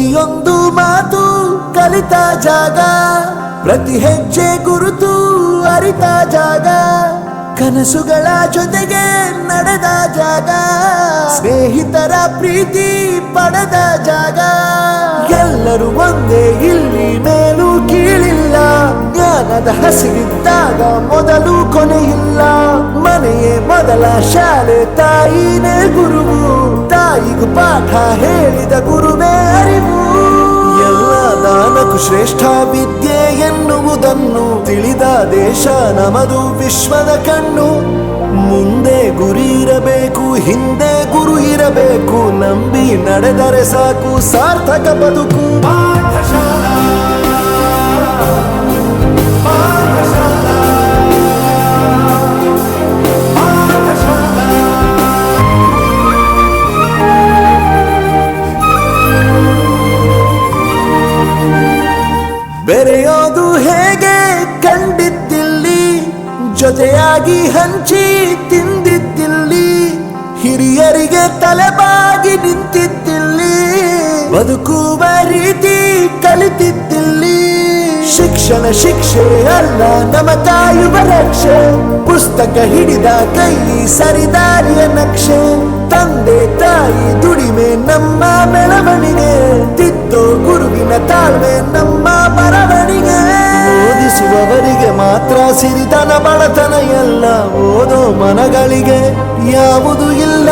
ಪ್ರತಿಯೊಂದು ಮಾತು ಕಲಿತ ಜಾಗ, ಪ್ರತಿ ಹೆಜ್ಜೆ ಗುರುತು ಅರಿತ ಜಾಗ, ಕನಸುಗಳ ಜೊತೆಗೆ ನಡೆದ ಜಾಗ, ಸ್ನೇಹಿತರ ಪ್ರೀತಿ ಪಡೆದ ಜಾಗ. ಎಲ್ಲರೂ ಒಂದೇ, ಇಲ್ಲಿ ಮೇಲೂ ಕೀಳಿಲ್ಲ, ಜ್ಞಾನದ ಹಸಿವಿದ್ದಾಗ ಮೊದಲು ಕೊನೆಯಿಲ್ಲ. ಮನೆಯೇ ಮೊದಲ ಶಾಲೆ, ತಾಯಿನೇ ಗುರುವು, ತಾಯಿಗೂ ಪಾಠ ಹೇಳಿದ ಗುರುವೇ ಅರಿವು. ಎಲ್ಲ ದಾನಕ್ಕೂ ಶ್ರೇಷ್ಠ ವಿದ್ಯೆ ಎನ್ನುವುದನ್ನು ತಿಳಿದ ದೇಶ ನಮದು, ವಿಶ್ವದ ಕಣ್ಣು. ಮುಂದೆ ಗುರಿ ಇರಬೇಕು, ಹಿಂದೆ ಗುರು ಇರಬೇಕು, ನಂಬಿ ನಡೆದರೆ ಸಾಕು ಸಾರ್ಥಕ ಬದುಕು. ಬೆರೆಯೋದು ಹೇಗೆ ಕಂಡಿದ್ದಿಲ್ಲಿ, ಜೊತೆಯಾಗಿ ಹಂಚಿ ತಿಂದಿದ್ದಿಲ್ಲಿ, ಹಿರಿಯರಿಗೆ ತಲೆಬಾಗಿ ನಿಂತಿದ್ದಿಲ್ಲಿ, ಬದುಕುವ ರೀತಿ ಕಲಿತಿದ್ದಿಲ್ಲಿ. ಶಿಕ್ಷಣ ಶಿಕ್ಷೆ ಅಲ್ಲ, ನಮ ಕಾಯುವ ರಕ್ಷೆ, ಪುಸ್ತಕ ಹಿಡಿದ ಕೈ ಸರಿದಾರಿಯ ನಕ್ಷೆ. ತಂದೆ ತಾಯಿ ದುಡಿಮೆ ನಮ್ಮ ಬೆಳವಣಿಗೆ, ತಿದ್ದೋ ಗುರುವಿನ ತಾಳ್ಮೆ ನಮ್ಮ ಬರವಣಿಗೆ. ಓದಿಸುವವರಿಗೆ ಮಾತ್ರ ಸಿರಿತನ ಬಡತನ ಎಲ್ಲ, ಓದೋ ಮನಗಳಿಗೆ ಯಾವುದು ಇಲ್ಲ.